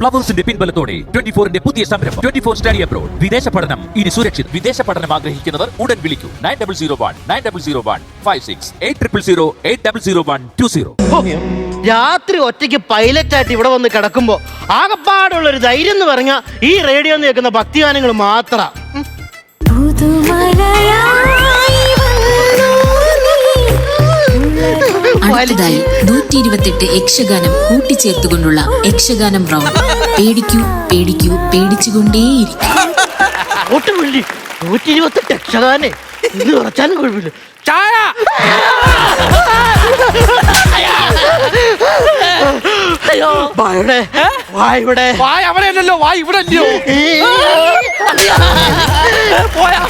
ഫ്ലവേഴ്സിന്റെ പിൻബലത്തോടെ 24ന്റെ പുതിയ സംരംഭം 24 study abroad. വിദേശ പഠനം ഇനി സുരക്ഷിത്. വിദേശ പഠനം ആഗ്രഹിക്കുന്നവർ ഉടൻ വിളിക്കൂ 9001 800 800120. രാത്രി ഒറ്റയ്ക്ക് പൈലറ്റായിട്ട് ഇവിടെ വന്ന് കിടക്കുമ്പോ ആകപ്പാടുള്ള ഒരു ധൈര്യം എന്ന് പറഞ്ഞാൽ ഈ റേഡിയോ കേൾക്കുന്ന ഭക്തിഗാനങ്ങൾ മാത്രം. അടുത്തതായി 128 യക്ഷഗാനം കൂട്ടിച്ചേർത്തുകൊണ്ടുള്ള യക്ഷഗാനം റൗണ്ട്. പേടിക്കൂ പേടിക്കൂ പേടിച്ചുകൊണ്ടേയിരിക്കും. 128 യക്ഷഗാനെ ഇത് കുറച്ചാലും കുഴപ്പമില്ല. ചായ അയ്യോ ഇവിടെ വായ അവിടെ അല്ലല്ലോ, വായ ഇവിടെ അല്ലയോ. പോയാ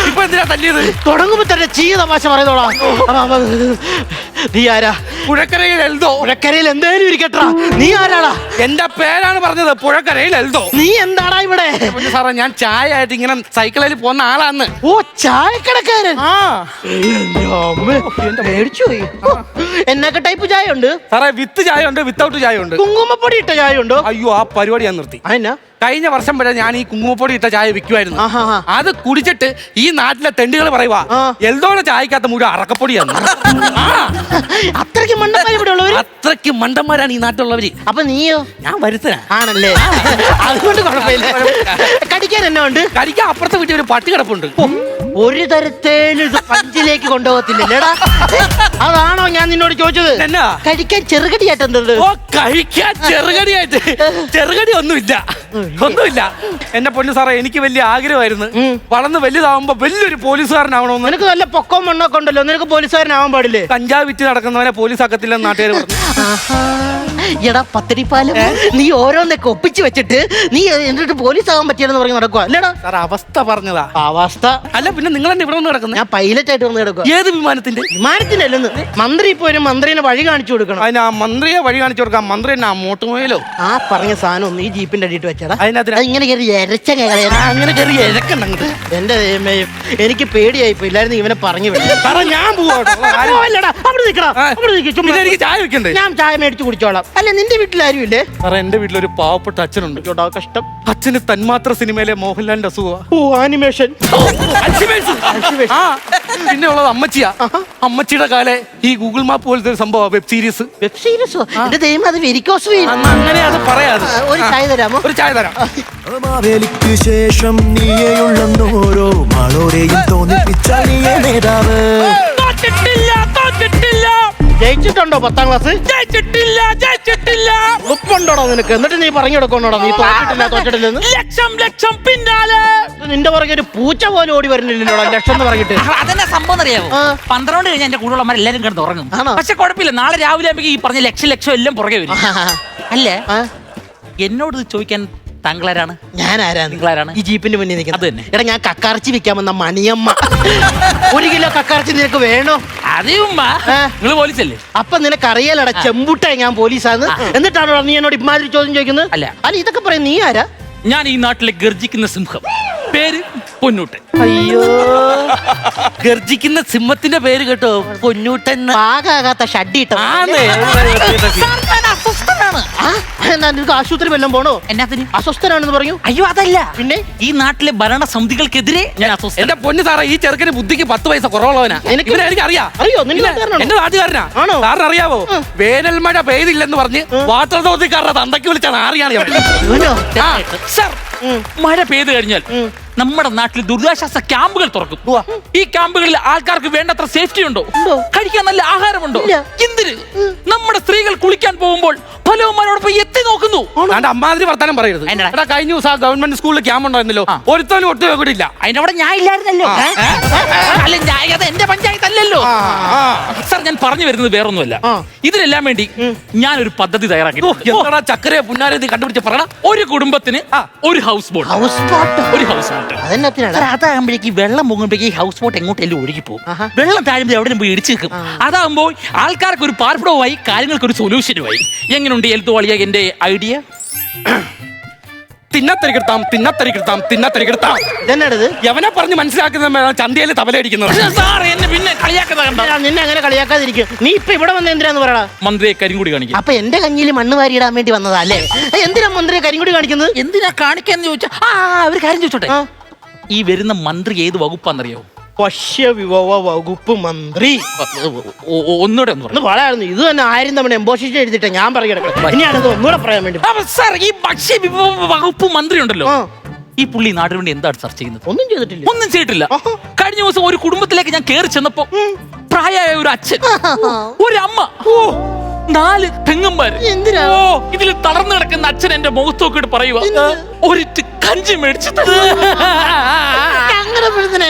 ഇപ്പൊ എന്തിനാ തല്ലിയത്? തുടങ്ങുമ്പോ തന്നെ ചീ തമാശ പറയുന്നോടാ. നീ ആരാ? പുഴക്കരയിൽ എൽദോ. പുഴക്കരയിൽ എന്തേലും ഇരിക്കട്ടാ. നീ ആരാടാ? എന്റെ പേരാണ് പറഞ്ഞത്, പുഴക്കരയിൽ എൽദോ. നീ എന്താടാ ഇവിടെ? സാറേ, ഞാൻ ചായ ആയിട്ട് ഇങ്ങനെ സൈക്കിളിൽ പോകുന്ന ആളാന്ന്. ഓ, ചായക്കടക്കാരൻ. ആ മേടിച്ചു പോയി. എന്നൊക്കെ ടൈപ്പ് ചായ ഉണ്ട് സാറേ? വിത്ത് ചായ ഉണ്ട്, വിത്തൗട്ട് ചായ ഉണ്ട്. കുങ്കുമപ്പൊടി ഇട്ട ചായ ഉണ്ടോ? അയ്യോ, ആ പരിപാടി ഞാൻ നിർത്തി. അതെന്നാ? കഴിഞ്ഞ വർഷം വരെ ഞാൻ ഈ കുങ്കുമപ്പൊടി ഇട്ട ചായ വിൽക്കുമായിരുന്നു. അത് കുടിച്ചിട്ട് ഈ നാട്ടിലെ തെണ്ടുകൾ പറയുവാ എൽദോടെ ചായക്കകത്ത് മുഴുവൻ അറക്കപ്പൊടിയാണ്. അത്രയ്ക്ക് മണ്ടന്മാർ ഇവിടെ ഉള്ളവര്. അത്രയ്ക്ക് മണ്ടന്മാരാണ് ഈ നാട്ടിലുള്ളവര്. അപ്പൊ നീയോ? ഞാൻ വരുത്തനാ. ആണല്ലേ? അതുകൊണ്ട് കുഴപ്പമില്ല. കടിക്കാൻ എന്നാ ഉണ്ട്? കടിക്കാൻ അപ്പുറത്തെ വീട്ടിൽ ഒരു പട്ടി കിടപ്പുണ്ട്. ഒരു തരത്തേലും ഇത് പഞ്ചിലേക്ക് കൊണ്ടുപോകത്തില്ലല്ലേടാ. അതാണോ ഞാൻ നിന്നോട് ചോദിച്ചത്? എന്നാ കഴിക്കാൻ ചെറുകടിയായിട്ട് എന്തുണ്ട്? ഓ, കഴിക്കാൻ ചെറുകടിയായിട്ട് ചെറുകടി ഒന്നുമില്ല. എന്റെ പൊന്നു സാറേ, എനിക്ക് വലിയ ആഗ്രഹമായിരുന്നു വളർന്ന് വലുതാവുമ്പോ വലിയൊരു പോലീസുകാരനാവണമെന്ന്. നിനക്ക് നല്ല പൊക്കവും മണ്ണൊക്കെ ഉണ്ടല്ലോ, നിനക്ക് പോലീസുകാരനാവാൻ പാടില്ലേ? കഞ്ചാവ് വിറ്റ് നടക്കുന്നവനെ പോലീസ് ആക്കത്തില്ലെന്ന് നാട്ടുകാർ പറഞ്ഞു. എടാ പത്തടിപ്പാലം, നീ ഓരോന്നൊക്കെ ഒപ്പിച്ച് വെച്ചിട്ട് നീ എന്നിട്ട് പോലീസ് ആവാൻ പറ്റിയെന്ന് പറഞ്ഞ് നടക്കുക അല്ലേടാ? സാർ, അവസ്ഥ പറഞ്ഞതാ. അവസ്ഥ അല്ല, പിന്നെ നിങ്ങൾ തന്നെ ഇവിടെ വന്ന് കിടക്കുന്നത്? ഞാൻ പൈലറ്റ് ആയിട്ട് വന്ന് കിടക്കുക. ഏത് വിമാനത്തിന്റെ? വിമാനത്തിന്റെ അല്ലെന്ന്. മന്ത്രി ഇപ്പൊ ഒരു മന്ത്രിനെ വഴി കാണിച്ചു കൊടുക്കണം. അതിന് ആ മന്ത്രിയെ വഴി കാണിച്ചു കൊടുക്കാം. മന്ത്രി തന്നെ മോട്ടുമോയിലോ ആ പറഞ്ഞ സാധനം ഒന്ന് ഈ ജീപ്പിന്റെ അടിയിട്ട് വെച്ചടാ. അതിനകത്ത് ഇങ്ങനെ കയറി എരച്ച അങ്ങനെ കയറി ഇഴക്കണ്ടങ്ങട്ട്. എന്റെ ദൈവമേ, എനിക്ക് പേടിയായി പോയി. ഇല്ലായിരുന്നു ഇവനെ പറഞ്ഞു സാറേ, ഞാൻ പോവാടാ. അവിടെ നിൽക്കടാ, അവിടെ നിൽക്ക്. ചുമ്മാ എനിക്ക് ചായ വെക്കണ്ടേ? ഞാൻ ചായ മേടിച്ചു കുടിച്ചോളാം. അല്ല, നിന്റെ വീട്ടിലാരും ഇല്ലേ? സാറേ, എന്റെ വീട്ടിലൊരു പാവപ്പെട്ട അച്ഛനുണ്ട്. കഷ്ടം. അച്ഛന് തന്മാത്ര സിനിമയിലെ മോഹൻലാലിന്റെ അസുഖമാണ്. ഓ, ആനിമേഷൻ. പിന്നെ ഉള്ളത് അമ്മച്ചിയാ. അമ്മച്ചിയുടെ കാലെ ഈ ഗൂഗിൾ മാപ്പ് പോലത്തെ ഒരു സംഭവം, വെബ് സീരീസ്. വെബ് സീരീസോ? എന്റെ ദൈവം, അത് വെരിക്കോസ് വെയിൻ. അങ്ങനെ അത് പറയാതെ ഒരു ചായ തരാമോ? ഒരു ചായ തരാം. മാവേലിക്ക് ശേഷം നീയോരോ മാളോരെയും തോന്നിപ്പിച്ച നീയേ നേതാവ്. ജയിച്ചിട്ടുണ്ടോ 10ാം ക്ലാസ്? ജയിച്ചിട്ടില്ല. ഉപ്പുണ്ടോടോ നിനക്ക്? എന്നിട്ട് നീ പറഞ്ഞു കൊടുക്കണോടോ നീ തോറ്റിട്ടില്ലെന്ന്? ലക്ഷം പിന്നാലെ. നിന്റെ പുറകെ ഒരു പൂച്ച പോലും ഓടി വരുന്നില്ലല്ലോടാ ലക്ഷം എന്ന് പറഞ്ഞിട്ട്. അതെന്നെ സംഭവം അറിയാമോ? 12 കഴിഞ്ഞാൽ എന്റെ കൂടെയുള്ളവർ എല്ലാരും കിടന്ന് ഉറങ്ങും. പക്ഷെ കുഴപ്പമില്ല, നാളെ രാവിലെ ആകുമ്പോൾ ഈ പറഞ്ഞ ലക്ഷം എല്ലാം പുറകെ വരും. അല്ലേ? എന്നോട് ചോദിക്കാൻ താങ്കളാരാണ്? ഞാൻ ആരാണ്? നിങ്ങളാരാണ്? ഈ ജീപ്പിന്റെ മുന്നിൽ നിൽക്കുന്നത്. അത് തന്നെ. എടാ, ഞാൻ കക്കാർച്ചി വിൽക്കാമെന്ന മണിയമ്മ. 1 കിലോ കക്കാർച്ചി നിനക്ക് വേണോ? നിങ്ങൾ പോലീസല്ലേ? അപ്പൊ നിനക്ക് അറിയാലടാ ചെമ്പുട്ടായി ഞാൻ പോലീസാന്ന്. എന്നിട്ടാണോ നീ എന്നോട് ഇമാതിരി ചോദ്യം ചോദിക്കുന്നത്? അല്ല, ഇതൊക്കെ പറയും. നീ ആരാ? ഞാൻ ഈ നാട്ടിലെ ഗർജിക്കുന്ന സിംഹം. പേര് പൊന്നൂട്ടൻ. അയ്യോ, ഗർജിക്കുന്ന സിംഹത്തിന്റെ പേര് കേട്ടോ, പൊന്നൂട്ടൻ. പാകാകാത്ത ഷഡ്ഡി ഇട്ട. നിനക്ക് ആശുപത്രി വല്ലതും പോണോ? എന്നാത്തിന്? അസ്വസ്ഥനാണെന്ന് പറഞ്ഞു. അയ്യോ, അതല്ല. പിന്നെ ഈ നാട്ടിലെ ഭരണസമിതികൾക്കെതിരെ ഞാൻ അസ്വസ്ഥ. എന്റെ പൊന്നു സാറേ, ഈ ചെറുക്കന് ബുദ്ധിക്ക് 10 പൈസ കുറവുള്ളവനാ. എനിക്ക് അറിയാം. അറിയോ? നിന്റെ എന്റെ നാട്ടുകാരനാ. സാറിന് അറിയാവോ? വേനൽ മഴ പെയ്തില്ലെന്ന് പറഞ്ഞ് വാട്ടർ അതോറിറ്റിക്കാരുടെ തന്തയ്ക്ക് വിളിച്ചാണ് ആറിയാണ്. സർ, മഴ പെയ്തു കഴിഞ്ഞാൽ നമ്മുടെ നാട്ടിൽ ദുരിതാശ്വാസ ക്യാമ്പുകൾ തുറക്കും. ഈ ക്യാമ്പുകളിൽ ആൾക്കാർക്ക് വേണ്ടത്ര സേഫ്റ്റി ഉണ്ടോ? കഴിക്കാൻ നല്ല ആഹാരമുണ്ടോ? എന്തിന് നമ്മുടെ സ്ത്രീകൾ കുളിക്കാൻ പോകുമ്പോൾ ഫലവുമാരോടൊപ്പം എത്തി നോക്കുന്നു. അമ്മാതിരി വർത്താനം പറയരുത്. എടാ, കഴിഞ്ഞ ദിവസം ആ ഗവൺമെന്റ് സ്കൂളിൽ ക്യാമ്പ് ഉണ്ടായിരുന്നല്ലോ, ഒരുത്തോലും ഒട്ടും നോക്കിയിട്ടില്ല. അതിന്റെ അവിടെ ഞാൻ ഇല്ലായിരുന്നല്ലോ. അല്ല, അത് എന്റെ പഞ്ചായത്ത് അല്ലല്ലോ. സർ, ഞാൻ പറഞ്ഞു വരുന്നത് വേറൊന്നുമല്ല. ഇതിനെല്ലാം വേണ്ടി ഞാനൊരു പദ്ധതി തയ്യാറാക്കി. ചക്കരയെ പുന്നാരെ കണ്ടുപിടിച്ച് പറയണം. ഒരു കുടുംബത്തിന് ഒരു ഹൗസ് ബോട്ട്. ഒരു ഹൗസ് ബോട്ട്. അതാകുമ്പോഴേക്ക് വെള്ളം പോകുമ്പോഴേക്ക് ഈ ഹൗസ് ബോട്ട് എങ്ങോട്ടെല്ലാം ഒഴുകിപ്പോകും. വെള്ളം താഴുമ്പോൾ എവിടെ പോയി ഇടിച്ചു നിൽക്കും. അതാകുമ്പോൾ ആൾക്കാർക്ക് ഒരു പാർപ്പിടവുമായി, കാര്യങ്ങൾക്ക് ഒരു സൊല്യൂഷനുമായി. എങ്ങനെയുണ്ട് എൽത്തുവാളിയ എന്റെ ഐഡിയ? തിന്നത്തരികിടത്താം തിന്നത്തരികിടത്താം തിന്നത്തരികിടത്താം. ഇതെന്നാണിത്? യവനെ പറഞ്ഞ് മനസ്സിലാക്കുന്ന ചന്തയിൽ തബലയടിക്കുന്നത്. സാറേ എന്നെ പിന്നെ കളിയാക്കുന്നത് കണ്ടോ? നിന്നെ അങ്ങനെ കളിയാക്കാതിരിക്കും. നീ ഇപ്പൊ ഇവിടെ വന്ന എന്തിനാന്ന് പറയടാ? മന്ത്രിയെ കരിങ്കുടി കാണിക്കും. അപ്പൊ എന്റെ കഞ്ഞിയിൽ മണ്ണ് വാരിയിടാൻ വേണ്ടി വന്നതാ അല്ലേ? എന്തിനാ മന്ത്രിയെ കരിങ്കുടി കാണിക്കുന്നത്? എന്തിനാ കാണിക്കാന്ന് ചോദിച്ചാ ഒരു കാര്യം ചോദിച്ചോട്ടെ, ഈ വരുന്ന മന്ത്രി ഏത് വകുപ്പാന്നറിയോ? ഭക്ഷ്യവിഭവ വകുപ്പ് മന്ത്രി. ഒന്നുകൂടെ ഒന്ന് പറഞ്ഞു. വളയായിരുന്നു ഇത് തന്നെ 1000 തവണ എംബോഷിച്ച് എഴുതിട്ടെ ഞാൻ പറയുന്നത്. ഇനിയാണത് ഒന്നുകൂടെ പറയാൻ വേണ്ടി. സാർ ഈ ഭക്ഷ്യ വിഭവ വകുപ്പ് മന്ത്രി ഉണ്ടല്ലോ, ഈ പുള്ളി നാടിന് വേണ്ടി എന്താണ് ചർച്ച ചെയ്യുന്നത്? ഒന്നും ചെയ്തിട്ടില്ല. ഒന്നും ചെയ്തിട്ടില്ല. കഴിഞ്ഞ ദിവസം ഒരു കുടുംബത്തിലേക്ക് ഞാൻ കയറി ചെന്നപ്പോ പ്രായമായ ഒരു അച്ഛൻ, ഒരു അമ്മ, 4 പെങ്ങന്മാര്. ഇതിൽ തളർന്നു കിടക്കുന്ന അച്ഛൻ എന്റെ മുഖത്ത് നോക്കിയിട്ട് പറയുക, ഒരിറ്റ് കഞ്ചി മേടിച്ചു.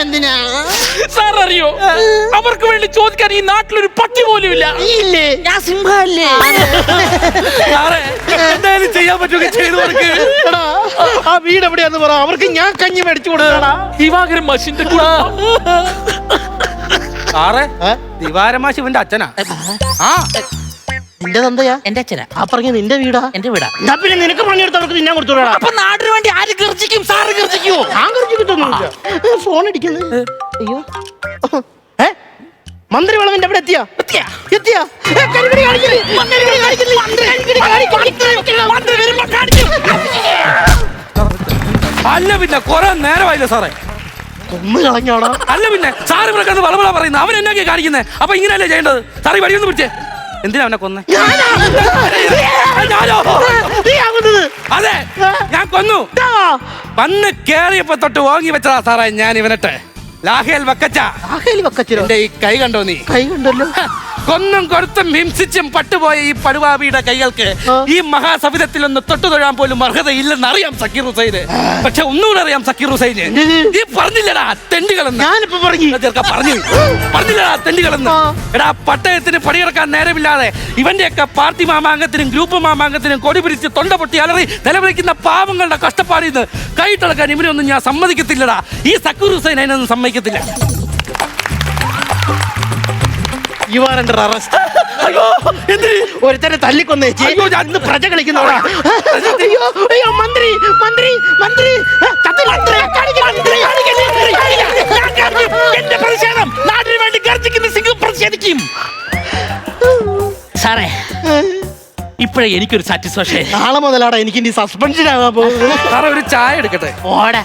എന്തിനാ സാർ അറിയോ, അവർക്ക് വേണ്ടി ചോദിക്കാൻ ഈ നാട്ടിലൊരു പട്ടി പോലും ഇല്ല. ഞാൻ സിംഹല്ലേ? എന്തായാലും ചെയ്യാൻ പറ്റുമോ ചെയ്തു കൊടുക്ക്. ആ വീട് എവിടെയാന്ന് പറ, അവർക്ക് ഞാൻ കഞ്ഞി മേടിച്ചു കൊടുക്കണ. ദിവാകരൻ മാഷിന്റെ സാറേ, ദിവാരമാശി ഇവന്റെ അച്ഛനാ. നിന്റെ തന്തയാ? എന്റെ അച്ഛനാ. ആ പറഞ്ഞ നിന്റെ വീടാ? എന്റെ വീടാ. പിന്നെ നിനക്ക് പണിയെടുത്തവർക്ക് തിന്നാൻ കൊടുത്തോടാ. അപ്പൊ നാടിന് വേണ്ടി ആര് ഗർജിക്കും? സാറ് ഗർജിക്കുവോ? ഞാൻ ഗർജിക്കത്തൊന്നുമില്ല. ഫോൺ അടിക്കുന്നത്. അയ്യോ, മന്ത്രി വളവിന്റെ അവിടെ എത്തിയാ? എത്തിയാ? കരിമിടി കാണിക്കല്. അല്ല പിന്നെ കുറെ നേരമായില്ലേ സാറേ? ഒന്ന് കളഞ്ഞോടാ. അല്ല പിന്നെ സാറ് ഇവിടെ കിടന്ന് വളവള പറയുന്നത് അവൻ എന്നൊക്കെയാ കാണിക്കുന്നത്? അപ്പൊ ഇങ്ങനെയല്ലേ ചെയ്യേണ്ടത്? സാറ് വടിയൊന്നും പിടിച്ചേ. എന്തിനാ അവനെ കൊന്നേ? അതെ, ഞാൻ കൊന്നു. വന്ന് കേറിയപ്പോ തൊട്ട് ഓങ്ങി വെച്ചതാ സാറേ ഞാൻ ഇവനട്ടെ. ലാഹേൽ വക്കച്ച. എന്റെ ഈ കൈ കണ്ടോ നീ? കൈ കണ്ടല്ലോ. കൊന്നും കൊടുത്തും ഹിംസിച്ചും പട്ടുപോയ ഈ പടുവാബിയുടെ കൈകൾക്ക് ഈ മഹാസവിധത്തിൽ ഒന്ന് തൊട്ടു തൊഴാൻ പോലും അർഹതയില്ലെന്ന് അറിയാം സക്കീർ ഹുസൈന്. പക്ഷെ ഒന്നുകൂടെ അറിയാം സക്കീർ ഹുസൈന്, ഈ പറഞ്ഞില്ലടാ തെണ്ടികളെന്ന്. ഞാനിപ്പോ പറഞ്ഞില്ലടാ തെണ്ടികളെന്ന്. എടാ പട്ടയത്തിന് പണിയെടുക്കാൻ നേരമില്ലാതെ ഇവന്റെയൊക്കെ പാർട്ടി മാമാങ്കത്തിനും ഗ്രൂപ്പ് മാമാങ്കത്തിനും കൊടി പിടിച്ച് തൊണ്ട പൊട്ടി അലറി നിലവിളിക്കുന്ന പാവങ്ങളുടെ കഷ്ടപ്പാടിൽ നിന്ന് കൈട്ടളക്കാൻ ഇവനൊന്നും ഞാൻ സമ്മതിക്കത്തില്ലടാ. ഈ സക്കീർ ഹുസൈൻ അതിനൊന്നും സമ്മതിക്കത്തില്ല. ഒരുത്തരെ തല്ലിക്കൊന്നേച്ചി പ്രജ കളിക്കുന്നവരാ. മന്ത്രി മന്ത്രി മന്ത്രി എന്റെ പ്രതിഷേധം നാടിന് വേണ്ടി ഗർജിക്കുന്ന സിംഗം പ്രതിഷേധിക്കും. സാറേ, ഇപ്പോഴേ എനിക്കൊരു സാറ്റിസ്ഫാക്ഷൻ. നാളെ മുതലാടാ എനിക്ക് ഇനി സസ്പെൻഷൻ ആകാൻ പോകുന്നത്. സാറേ ഒരു ചായ എടുക്കട്ടെ? ഓടാ.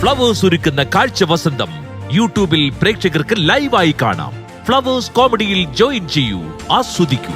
ഫ്ലവേഴ്സ് ഒരുക്കുന്ന കാഴ്ച വസന്തം യൂട്യൂബിൽ പ്രേക്ഷകർക്ക് ലൈവായി കാണാം. ഫ്ലവേഴ്സ് കോമഡിയിൽ ജോയിൻ ചെയ്യൂ, ആസ്വദിക്കൂ.